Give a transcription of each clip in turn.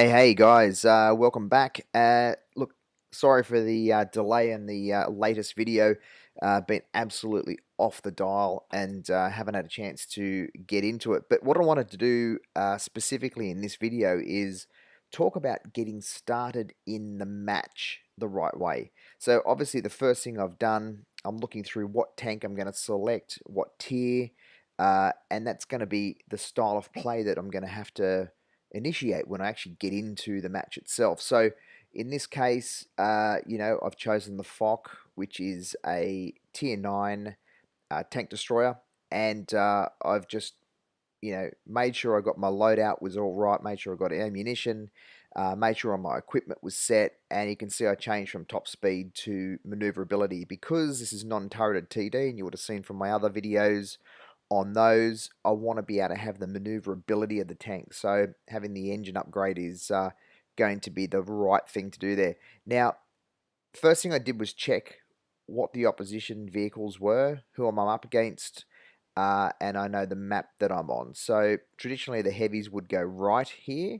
Hey guys, welcome back. Look, sorry for the delay in the latest video. Been absolutely off the dial and haven't had a chance to get into it. But what I wanted to do specifically in this video is talk about getting started in the match the right way. So obviously the first thing I've done, I'm looking through what tank I'm going to select, what tier, and that's going to be the style of play that I'm going to have to initiate when I actually get into the match itself. So in this case, I've chosen the Fock, which is a tier 9 tank destroyer, and I've just made sure I got my loadout was all right, made sure I got ammunition, made sure all my equipment was set, and you can see I changed from top speed to maneuverability because this is non-turreted TD, and you would have seen from my other videos on those, I want to be able to have the maneuverability of the tank. So having the engine upgrade is going to be the right thing to do there. Now, first thing I did was check what the opposition vehicles were, who am I up against, and I know the map that I'm on. So traditionally the heavies would go right here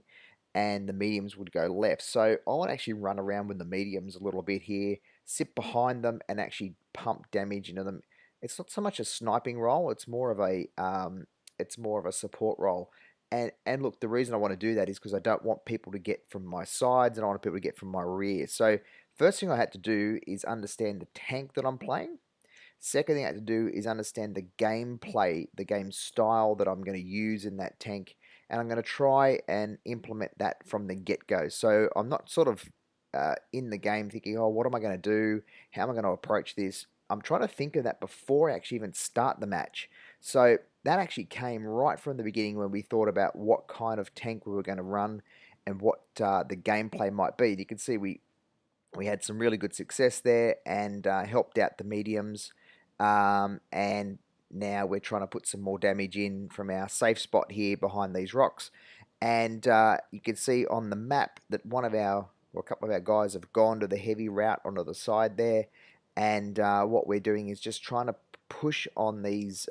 and the mediums would go left. So I want to actually run around with the mediums a little bit here, sit behind them and actually pump damage into them. It's not so much a sniping role, it's more of a support role. And look, the reason I want to do that is because I don't want people to get from my sides and I want people to get from my rear. So first thing I had to do is understand the tank that I'm playing. Second thing I had to do is understand the gameplay, the game style that I'm going to use in that tank, and I'm going to try and implement that from the get-go. So I'm not sort of in the game thinking, oh, what am I going to do? How am I going to approach this? I'm trying to think of that before I actually even start the match. So that actually came right from the beginning when we thought about what kind of tank we were going to run and what the gameplay might be. You can see we had some really good success there and helped out the mediums. And now we're trying to put some more damage in from our safe spot here behind these rocks. And you can see on the map that a couple of our guys have gone to the heavy route onto the side there. And what we're doing is just trying to push on these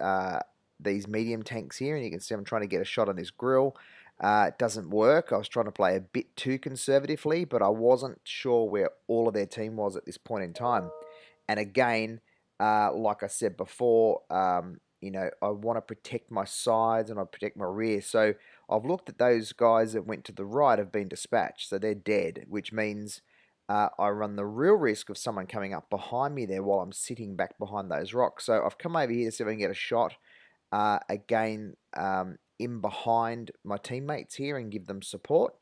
medium tanks here. And you can see I'm trying to get a shot on this grill. It doesn't work. I was trying to play a bit too conservatively, but I wasn't sure where all of their team was at this point in time. And again, like I said before, I want to protect my sides and I protect my rear. So I've looked at those guys that went to the right have been dispatched, so they're dead, which means I run the real risk of someone coming up behind me there while I'm sitting back behind those rocks. So I've come over here to see if I can get a shot again in behind my teammates here and give them support.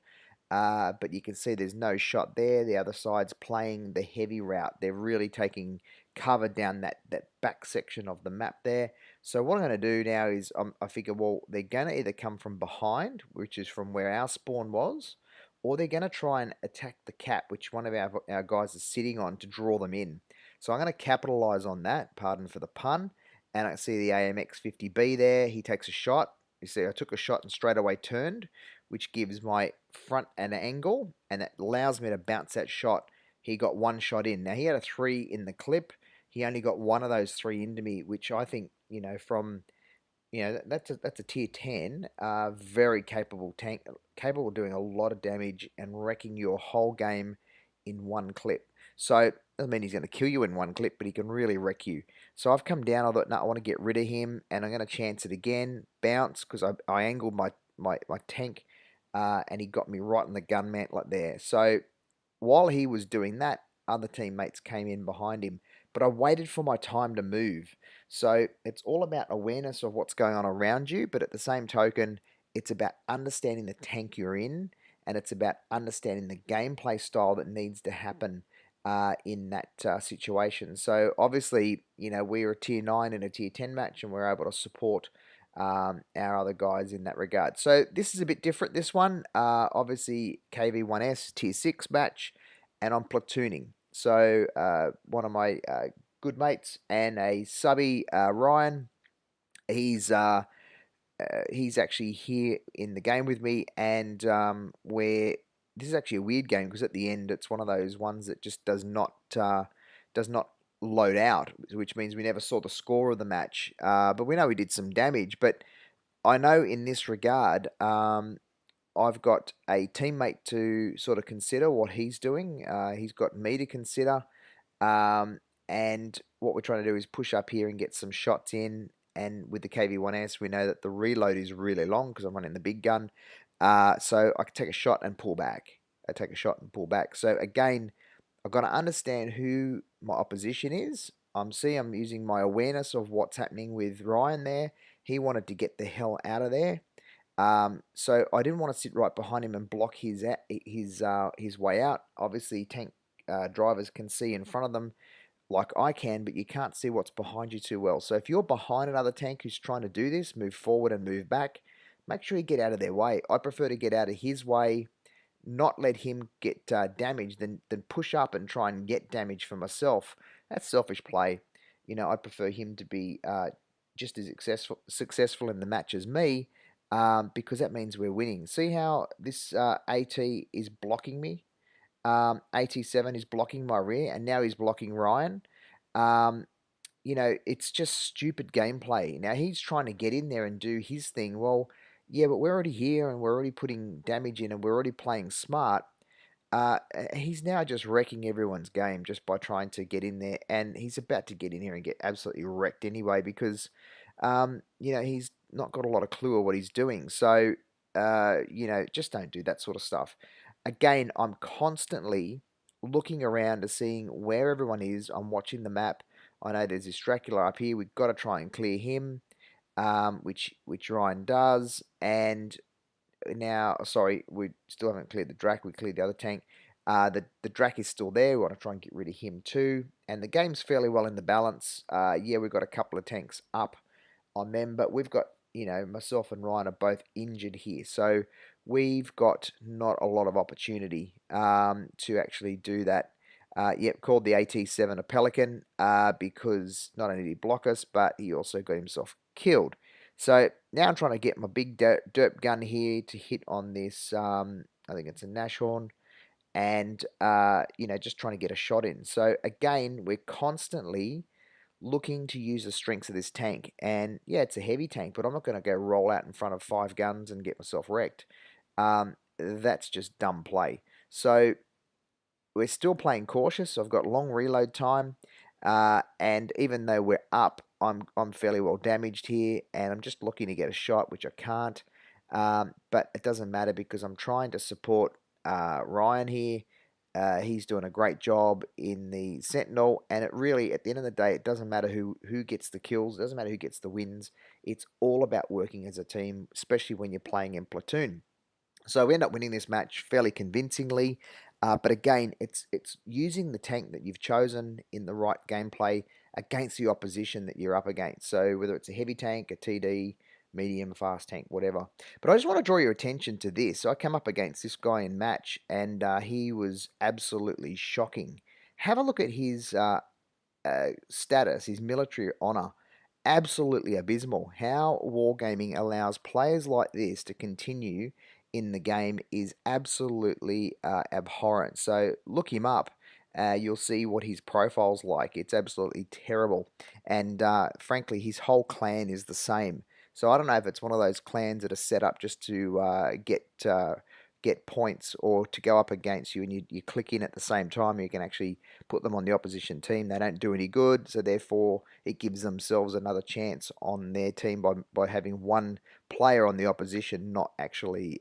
But you can see there's no shot there. The other side's playing the heavy route. They're really taking cover down that back section of the map there. So what I'm going to do now is I figure, well, they're going to either come from behind, which is from where our spawn was, or they're going to try and attack the cap, which one of our guys is sitting on, to draw them in. So I'm going to capitalize on that, pardon for the pun. And I see the AMX-50B there. He takes a shot. You see, I took a shot and straight away turned, which gives my front an angle, and that allows me to bounce that shot. He got one shot in. Now, he had a 3 in the clip. He only got one of those 3 into me, which I think, that's a tier 10, very capable tank, capable of doing a lot of damage and wrecking your whole game in one clip. So, doesn't mean he's going to kill you in one clip, but he can really wreck you. So I've come down, I thought, no, I want to get rid of him, and I'm going to chance it again, bounce, because I angled my tank, and he got me right in the gun mantlet there. So while he was doing that, other teammates came in behind him, but I waited for my time to move. So it's all about awareness of what's going on around you, but at the same token, it's about understanding the tank you're in, and it's about understanding the gameplay style that needs to happen in that situation. So obviously, we're a tier 9 in a tier 10 match, and we're able to support our other guys in that regard. So this is a bit different, this one. Obviously, KV1S tier 6 match, and I'm platooning. So one of my good mates and a subby, Ryan, he's actually here in the game with me, and this is actually a weird game because at the end it's one of those ones that just does not load out, which means we never saw the score of the match. But we know we did some damage. But I know in this regard, I've got a teammate to sort of consider what he's doing. He's got me to consider. Um, and what we're trying to do is push up here and get some shots in. And with the KV-1S, we know that the reload is really long because I'm running the big gun. So I can take a shot and pull back. I take a shot and pull back. So again, I've got to understand who my opposition is. I'm using my awareness of what's happening with Ryan there. He wanted to get the hell out of there. So I didn't want to sit right behind him and block his way out. Obviously, tank drivers can see in front of them like I can, but you can't see what's behind you too well. So if you're behind another tank who's trying to do this, move forward and move back, make sure you get out of their way. I prefer to get out of his way, not let him get damaged, than push up and try and get damage for myself. That's selfish play. I prefer him to be just as successful in the match as me, because that means we're winning. See how this AT is blocking me? 87 is blocking my rear, and now he's blocking Ryan. Um, it's just stupid gameplay. Now he's trying to get in there and do his thing. Well, yeah, but we're already here and we're already putting damage in and we're already playing smart. He's now just wrecking everyone's game just by trying to get in there, and he's about to get in here and get absolutely wrecked anyway because, he's not got a lot of clue of what he's doing. So, just don't do that sort of stuff. Again, I'm constantly looking around to seeing where everyone is. I'm watching the map. I know there's this Dracula up here. We've got to try and clear him, which Ryan does, and now, sorry, we still haven't cleared the Drac. We cleared the other tank. The Drac is still there. We want to try and get rid of him too. And the game's fairly well in the balance. Yeah, we've got a couple of tanks up on them, but we've got, myself and Ryan are both injured here. So we've got not a lot of opportunity to actually do that. Yep, called the AT-7 a Pelican because not only did he block us, but he also got himself killed. So now I'm trying to get my big derp gun here to hit on this, I think it's a Nashorn, and, just trying to get a shot in. So again, we're constantly looking to use the strengths of this tank. And yeah, it's a heavy tank, but I'm not going to go roll out in front of 5 guns and get myself wrecked. That's just dumb play. So we're still playing cautious. So I've got long reload time, and even though we're up, I'm fairly well damaged here, and I'm just looking to get a shot, which I can't. But it doesn't matter because I'm trying to support Ryan here. He's doing a great job in the Sentinel, and it really, at the end of the day, it doesn't matter who gets the kills. It doesn't matter who gets the wins. It's all about working as a team, especially when you're playing in platoon. So we end up winning this match fairly convincingly. But again, it's using the tank that you've chosen in the right gameplay against the opposition that you're up against. So whether it's a heavy tank, a TD, medium, fast tank, whatever. But I just want to draw your attention to this. So I came up against this guy in match, and he was absolutely shocking. Have a look at his status, his military honor. Absolutely abysmal. How wargaming allows players like this to continue in the game is absolutely abhorrent. So look him up. You'll see what his profile's like. It's absolutely terrible. And frankly, his whole clan is the same. So I don't know if it's one of those clans that are set up just to get points or to go up against you, and you click in at the same time. You can actually put them on the opposition team. They don't do any good, so therefore it gives themselves another chance on their team by having one player on the opposition not actually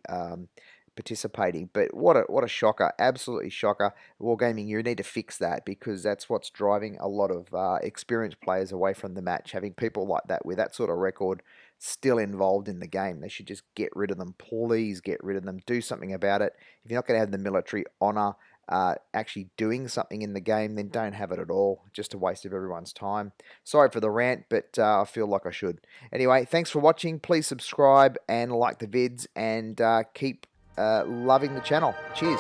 participating. But what a shocker, absolutely shocker. Wargaming, you need to fix that because that's what's driving a lot of experienced players away from the match. Having people like that with that sort of record still involved in the game, they should just get rid of them. Please get rid of them. Do something about it. If you're not going to have the military honor actually doing something in the game, then don't have it at all. Just a waste of everyone's time. Sorry for the rant, but I feel like I should. Anyway, thanks for watching. Please subscribe and like the vids, and keep loving the channel. Cheers.